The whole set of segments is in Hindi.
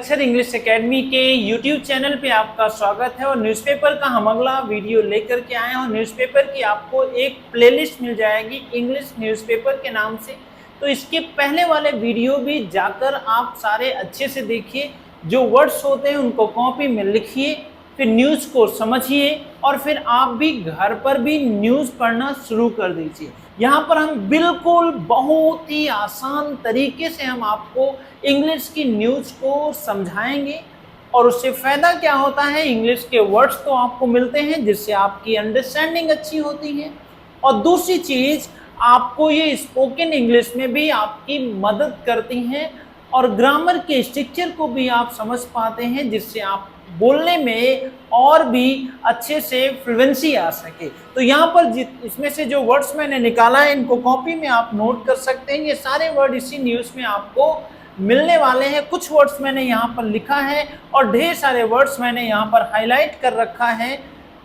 अक्षर इंग्लिश एकेडमी के YouTube चैनल पे आपका स्वागत है। और न्यूज़पेपर का हम अगला वीडियो लेकर के आए हैं। और न्यूज़पेपर की आपको एक प्लेलिस्ट मिल जाएगी इंग्लिश न्यूज़पेपर के नाम से। तो इसके पहले वाले वीडियो भी जाकर आप सारे अच्छे से देखिए। जो वर्ड्स होते हैं उनको कॉपी में लिखिए, फिर न्यूज़ को समझिए और फिर आप भी घर पर भी न्यूज़ पढ़ना शुरू कर दीजिए। यहाँ पर हम बिल्कुल बहुत ही आसान तरीके से हम आपको इंग्लिश की न्यूज़ को समझाएंगे। और उससे फ़ायदा क्या होता है, इंग्लिश के वर्ड्स तो आपको मिलते हैं जिससे आपकी अंडरस्टैंडिंग अच्छी होती है। और दूसरी चीज़, आपको ये स्पोकन इंग्लिश में भी आपकी मदद करती हैं और ग्रामर के स्ट्रक्चर को भी आप समझ पाते हैं, जिससे आप बोलने में और भी अच्छे से फ्लुएंसी आ सके। तो यहाँ पर इसमें से जो वर्ड्स मैंने निकाला है इनको कॉपी में आप नोट कर सकते हैं। ये सारे वर्ड इसी न्यूज़ में आपको मिलने वाले हैं। कुछ वर्ड्स मैंने यहाँ पर लिखा है और ढेर सारे वर्ड्स मैंने यहाँ पर हाईलाइट कर रखा है।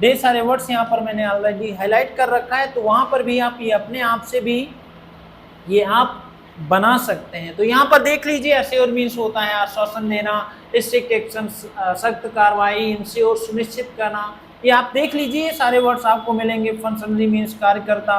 ढेर सारे वर्ड्स यहाँ पर मैंने ऑलरेडी हाईलाइट कर रखा है, तो वहाँ पर भी आप ये अपने आप से भी ये आप बना सकते हैं। तो यहाँ पर देख लीजिए, अश्योर मीन्स होता है आश्वासन देना, स्ट्रिक्ट एक्शन सख्त कार्रवाई, इंश्योर सुनिश्चित करना। ये आप देख लीजिए, सारे वर्ड्स आपको मिलेंगे। फंक्शनली मीन्स कार्यकर्ता,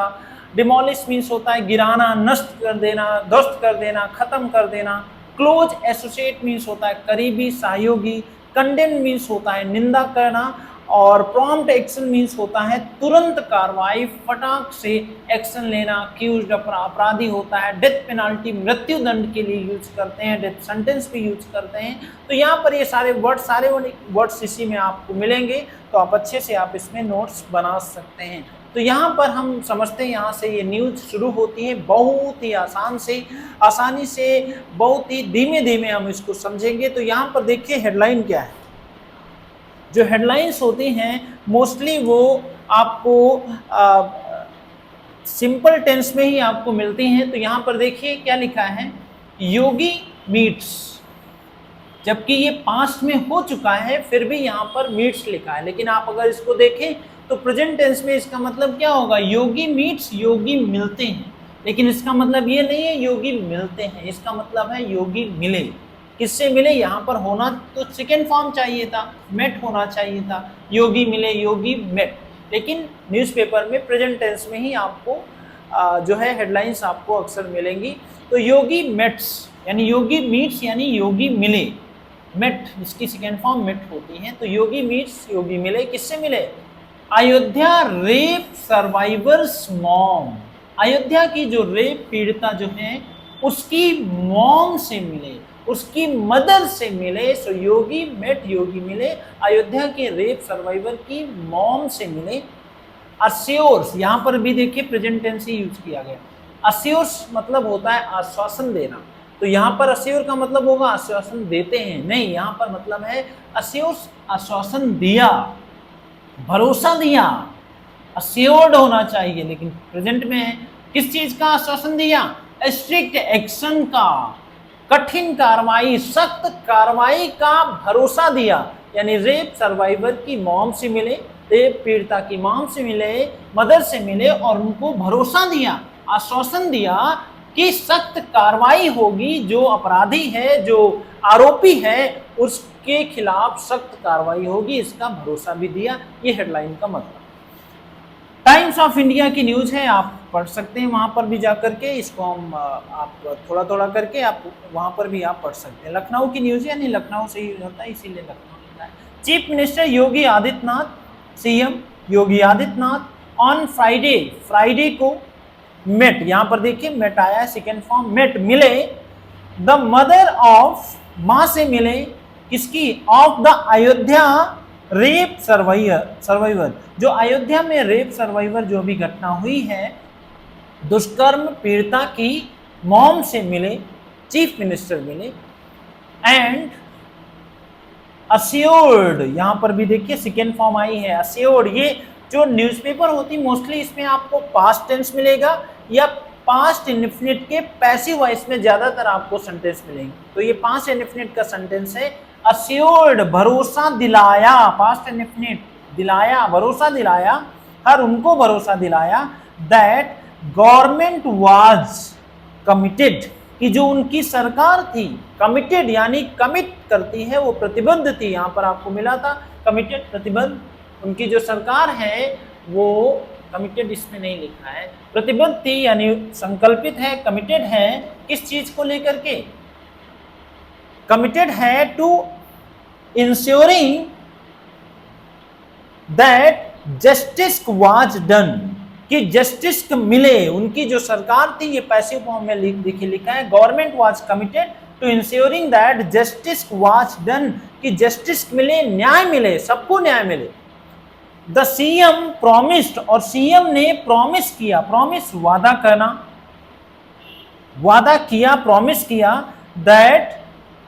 डिमोलिश मीन्स होता है गिराना, नष्ट कर देना, ध्वस्त कर देना, खत्म कर देना। क्लोज एसोसिएट मीन्स होता है करीबी सहयोगी। कंडेम मीन्स होता है निंदा करना। और प्रॉम्प्ट एक्शन मीन्स होता है तुरंत कार्रवाई, फटाक से एक्शन लेना। अक्यूज्ड अपराधी होता है। डेथ पेनाल्टी मृत्यु दंड के लिए यूज करते हैं, डेथ सेंटेंस भी यूज करते हैं। तो यहाँ पर ये सारे वर्ड्स इसी में आपको मिलेंगे, तो आप अच्छे से आप इसमें नोट्स बना सकते हैं। तो यहाँ पर हम समझते हैं, यहाँ से ये न्यूज़ शुरू होती है बहुत ही आसानी से बहुत ही धीमे धीमे हम इसको समझेंगे। तो यहाँ पर देखिए हेडलाइन क्या है। जो हेडलाइंस होती हैं मोस्टली वो आपको सिंपल टेंस में ही आपको मिलती हैं। तो यहाँ पर देखिए क्या लिखा है, योगी मीट्स, जबकि ये पास्ट में हो चुका है फिर भी यहाँ पर मीट्स लिखा है। लेकिन आप अगर इसको देखें तो प्रेजेंट टेंस में इसका मतलब क्या होगा, योगी मीट्स, योगी मिलते हैं। लेकिन इसका मतलब ये नहीं है योगी मिलते हैं, इसका मतलब है योगी मिले। किससे मिले, यहाँ पर होना तो सेकेंड फॉर्म चाहिए था, मेट होना चाहिए था। योगी मिले, योगी मेट। लेकिन न्यूज़पेपर में प्रेजेंट टेंस में ही आपको जो है हेडलाइंस आपको अक्सर मिलेंगी। तो योगी मेट्स यानी योगी मीट्स यानी योगी मिले। मेट इसकी सेकेंड फॉर्म मेट होती है। तो योगी मीट्स, योगी मिले। किससे मिले, Ayodhya rape survivors mom. Ayodhya की जो रेप पीड़िता जो है उसकी मॉम से मिले, उसकी मदर से मिले। सो योगी मेट, योगी मिले, अयोध्या के रेप सर्वाइवर की मॉम से मिले। अश्योर्स, यहाँ पर भी देखिए प्रेजेंट टेंस ही यूज किया गया। अश्योर्स मतलब होता है आश्वासन देना। तो यहाँ पर अश्योर का मतलब होगा आश्वासन देते हैं, नहीं, यहाँ पर मतलब है अश्योर्स आश्वासन दिया, भरोसा दिया। अश्योर्ड होना चाहिए, लेकिन प्रेजेंट में है। किस चीज का आश्वासन दिया, स्ट्रिक्ट एक्शन का, कठिन कार्रवाई, सख्त कार्रवाई का भरोसा दिया। यानी रेप सर्वाइवर की मॉम से मिले, रेप पीड़िता की मॉम से मिले, मदर से मिले और उनको भरोसा दिया, आश्वासन दिया कि सख्त कार्रवाई होगी। जो अपराधी है, जो आरोपी है, उसके खिलाफ सख्त कार्रवाई होगी, इसका भरोसा भी दिया। ये हेडलाइन का मतलब। टाइम्स ऑफ इंडिया की न्यूज़ है, आप पढ़ सकते हैं वहाँ पर भी जा करके। इसको हम आप थोड़ा थोड़ा करके आप वहाँ पर भी आप पढ़ सकते हैं। लखनऊ की न्यूज़ है, यानी लखनऊ से ही होता है, इसीलिए लखनऊ लिखा है। Chief minister Yogi Adityanath, CM Yogi Adityanath on Friday को मेट, यहाँ पर देखिए मेट आया है सेकेंड फॉर्म, मेट मिले द मदर ऑफ, माँ से मिले किसकी, of the Ayodhya rape survivor, जो अयोध्या में रेप सर्वाइवर जो भी घटना हुई है, दुष्कर्म पीड़िता की मॉम से मिले, चीफ मिनिस्टर मिले। एंड अश्योर्ड, यहाँ पर भी देखिए सेकेंड फॉर्म आई है अश्योर्ड। ये जो न्यूज़पेपर होती मोस्टली इसमें आपको पास्ट टेंस मिलेगा या पास्ट इंडेफिनिट के पैसिव वॉइस में ज्यादातर आपको सेंटेंस मिलेंगे। तो ये पास्ट इंडेफिनिट का सेंटेंस है। अश्योर्ड भरोसा दिलाया, पास्ट इंडेफिनिट दिलाया, भरोसा दिलाया, हर उनको भरोसा दिलाया दैट गवर्नमेंट वाज कमिटेड, कि जो उनकी सरकार थी कमिटेड यानी कमिट करती है, वो प्रतिबद्ध थी। यहाँ पर आपको मिला था कमिटेड, प्रतिबद्ध। उनकी जो सरकार है वो कमिटेड इसमें नहीं लिखा है, प्रतिबद्ध थी यानी संकल्पित है, कमिटेड है किस चीज को लेकर के, कमिटेड है to ensuring that justice was done, कि जस्टिस मिले। उनकी जो सरकार थी, ये पैसिव फॉर्म में लिखा है, government was committed to ensuring that justice was done, कि जस्टिस मिले, न्याय मिले, सबको न्याय मिले। द सीएम प्रॉमिस्ड, और सीएम ने प्रॉमिस किया, प्रॉमिस वादा करना, वादा किया, प्रॉमिस किया, दैट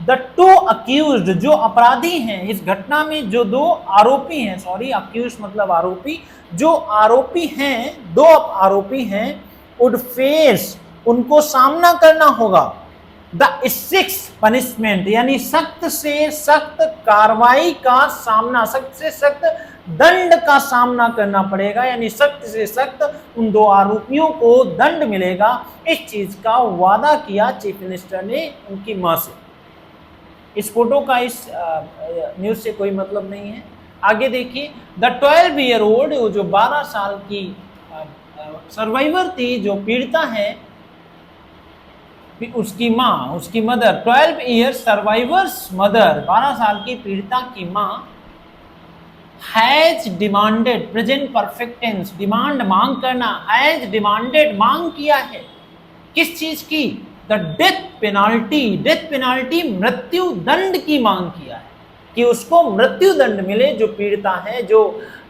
द टू अक्यूज्ड, जो अपराधी हैं इस घटना में, जो दो आरोपी हैं, सॉरी अक्यूज मतलब आरोपी, जो आरोपी हैं, दो आरोपी हैं, वुड फेस, उनको सामना करना होगा, द स्ट्रिक्ट पनिशमेंट, यानी सख्त से सख्त कार्रवाई का सामना, सख्त से सख्त दंड का सामना करना पड़ेगा, यानी सख्त से सख्त उन दो आरोपियों को दंड मिलेगा। इस चीज का वादा किया चीफ मिनिस्टर ने उनकी मां से। इस फोटो का इस न्यूज से कोई मतलब नहीं है। आगे देखिए, द 12 ईयर ओल्ड, वो जो 12 साल की सर्वाइवर थी, जो पीड़िता है, उसकी माँ, उसकी मदर, 12 ईयर सर्वाइवर्स मदर, 12 साल की पीड़िता की माँ, has demanded, present perfect tense, demand मांग करना, हैज डिमांडेड मांग किया है, किस चीज की, the death penalty, death penalty मृत्यु दंड की मांग किया है, कि उसको मृत्यु दंड मिले, जो पीड़िता है, जो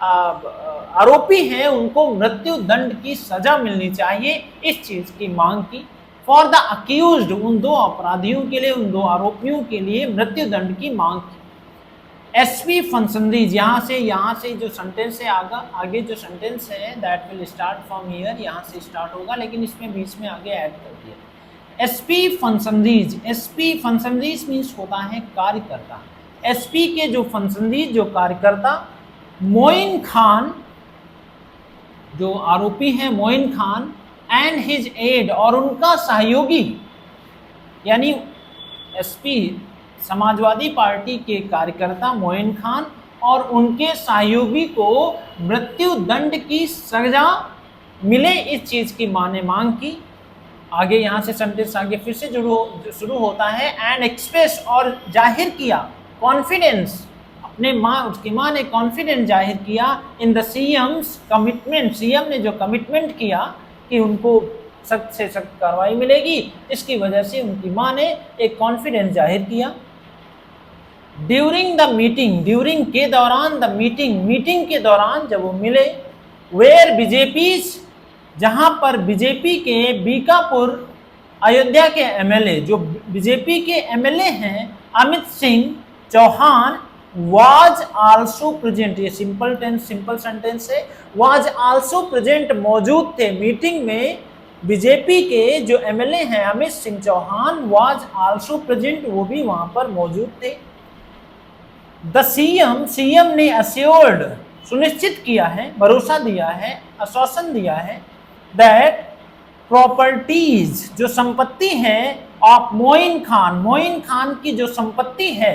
आरोपी हैं, उनको मृत्यु दंड की सजा मिलनी चाहिए, इस चीज की मांग की। फॉर द अक्यूज्ड, उन दो अपराधियों के लिए, उन दो आरोपियों के लिए मृत्यु दंड की मांग की। एसपी फंसंदीज, यहाँ से जो सेंटेंस है, आगे जो सेंटेंस है that will start from here, यहाँ से स्टार्ट होगा, लेकिन इसमें बीच में आगे ऐड कर दिया। एसपी फंसंदीज, एसपी फंसंदीज मीन्स होता है कार्यकर्ता। एसपी के जो फंसंदीज, जो कार्यकर्ता, मोइन खान, जो आरोपी हैं Moin Khan, and his aide, और उनका सहयोगी, यानी एसपी समाजवादी पार्टी के कार्यकर्ता मोइन खान और उनके सहयोगी को मृत्यु दंड की सजा मिले, इस चीज की मां ने मांग की। आगे यहाँ से सेंटेंस आगे फिर से शुरू होता है, एंड एक्सप्रेस, और जाहिर किया, कॉन्फिडेंस, अपने माँ, उसकी माँ ने कॉन्फिडेंस जाहिर किया, in the CM's commitment, CM ने जो कमिटमेंट किया कि उनको सख्त से सख्त कार्रवाई मिलेगी, इसकी वजह से उनकी माँ ने एक कॉन्फिडेंस जाहिर किया। ड्यूरिंग द मीटिंग, ड्यूरिंग के दौरान, द मीटिंग, मीटिंग के दौरान जब वो मिले, वेयर बीजेपी, जहां पर बीजेपी के बीकापुर अयोध्या के एमएलए, जो बीजेपी के एमएलए हैं Amit Singh Chauhan, was also present, ये सिंपल टेंस, सिंपल सेंटेंस है, वाज आल्सो प्रेजेंट, मौजूद थे मीटिंग में। बीजेपी के जो एमएलए हैं Amit Singh Chauhan, was also present, वो भी वहां पर मौजूद थे। द सीएम, सीएम ने अस्योर्ड, सुनिश्चित किया है, भरोसा दिया है, आश्वासन दिया है, दैट प्रॉपर्टीज, जो संपत्ति है ऑफ मोइन खान, मोइन खान की जो संपत्ति है,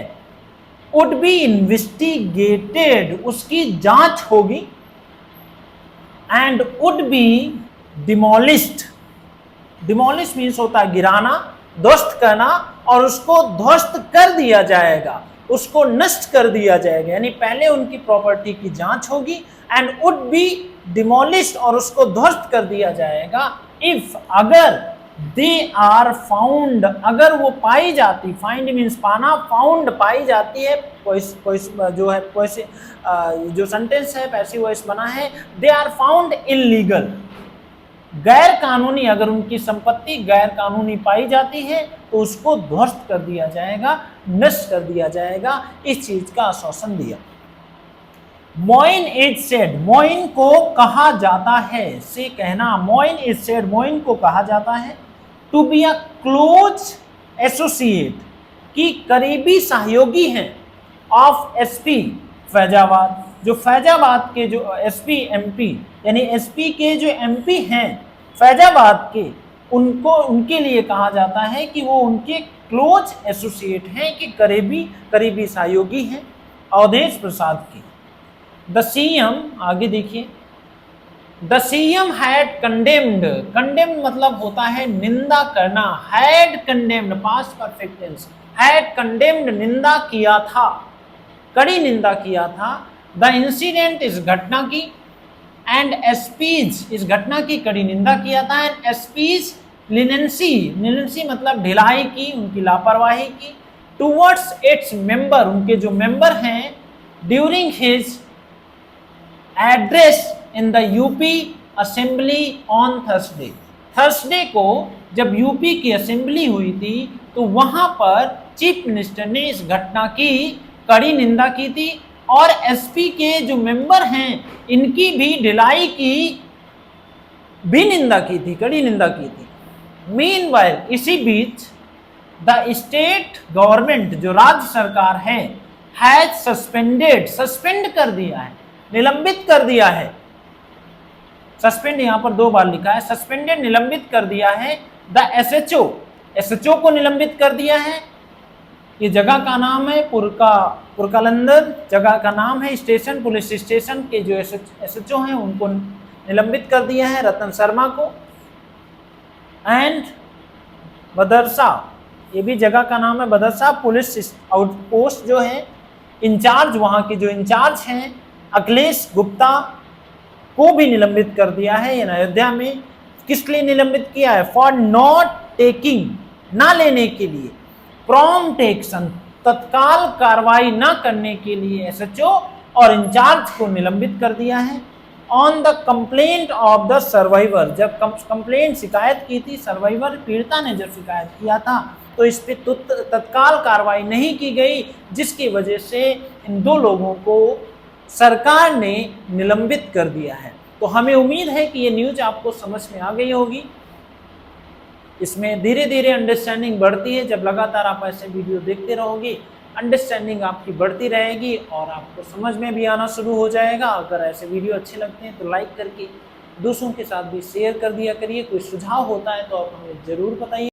वुड बी इन्वेस्टिगेटेड, उसकी जांच होगी, and would be demolished, demolish means होता है गिराना, ध्वस्त करना, और उसको ध्वस्त कर दिया जाएगा, उसको नष्ट कर दिया जाएगा, यानी पहले उनकी प्रॉपर्टी की जांच होगी, एंड वुड बी डिमोलिश्ड, और उसको ध्वस्त कर दिया जाएगा, इफ, अगर, दे आर फाउंड, अगर वो पाई जाती, फाइंड मीन्स पाना, फाउंड पाई जाती है, जो है पैसे, जो सेंटेंस है पैसिव वॉइस बना है, दे आर फाउंड इलीगल, गैर कानूनी, अगर उनकी संपत्ति गैर कानूनी पाई जाती है तो उसको ध्वस्त कर दिया जाएगा, नष्ट कर दिया जाएगा, इस चीज का आश्वासन दिया। मोइन इज सेड, मोइन को कहा जाता है, से कहना, मोइन इज सेड, मोइन को कहा जाता है, to be a close associate, की करीबी सहयोगी हैं, ऑफ एसपी फैजाबाद, जो फैजाबाद के जो एसपी एमपी, यानी एसपी के जो एमपी हैं फैजाबाद के, उनको उनके लिए कहा जाता है कि वो उनके क्लोज एसोसिएट हैं, कि करीबी सहयोगी हैं अवधेश प्रसाद के। द सीएम, आगे देखिए, the CM had condemned, condemned मतलब होता है निंदा करना, had condemned past perfect tense, had condemned निंदा किया था, कड़ी निंदा किया था, द इंसिडेंट इस घटना की, एंड एसपीज इस घटना की कड़ी निंदा किया था, एंड एसपीज लिनेंसी, लिनेंसी मतलब ढिलाई की, उनकी लापरवाही की, टूवर्ड्स इट्स मेंबर, उनके जो मेंबर हैं, during his address in the UP assembly on Thursday, Thursday को जब यूपी की असेंबली हुई थी तो वहां पर चीफ मिनिस्टर ने इस घटना की कड़ी निंदा की थी, और एसपी के जो मेंबर हैं इनकी भी ढिलाई की भी निंदा की थी, कड़ी निंदा की थी। मीनवाइल, इसी बीच, द स्टेट गवर्नमेंट, जो राज्य सरकार है, हैज सस्पेंडेड, सस्पेंड कर दिया है, निलंबित कर दिया है, सस्पेंड यहां पर 2 बार लिखा है, सस्पेंडेड निलंबित कर दिया है, द एसएचओ, एसएचओ को निलंबित कर दिया है, ये जगह का नाम है, पुरकालंदर जगह का नाम है, स्टेशन, पुलिस स्टेशन के जो एसएचओ हैं उनको निलंबित कर दिया है, रतन शर्मा को, एंड बदरसा, ये भी जगह का नाम है, बदरसा पुलिस आउटपोस्ट जो है, इंचार्ज, वहां के जो इंचार्ज हैं अखिलेश गुप्ता को भी निलंबित कर दिया है। ये अयोध्या में किस लिए निलंबित किया है? फॉर नॉट टेकिंग, ना लेने के लिए, प्रॉम्प्ट एक्शन, तत्काल कार्रवाई ना करने के लिए एसएचओ और इंचार्ज को निलंबित कर दिया है। On the complaint of the survivor, जब कंप्लेंट शिकायत की थी, सर्वाइवर पीड़िता ने जब शिकायत किया था तो इस पे तत्काल कार्रवाई नहीं की गई, जिसकी वजह से इन 2 लोगों को सरकार ने निलंबित कर दिया है। तो हमें उम्मीद है कि ये न्यूज आपको समझ में आ गई होगी। इसमें धीरे धीरे अंडरस्टैंडिंग बढ़ती है, जब लगातार आप ऐसे वीडियो देखते रहोगे अंडरस्टैंडिंग आपकी बढ़ती रहेगी और आपको समझ में भी आना शुरू हो जाएगा। अगर ऐसे वीडियो अच्छे लगते हैं तो लाइक करके दूसरों के साथ भी शेयर कर दिया करिए। कोई सुझाव होता है तो आप हमें ज़रूर बताइए।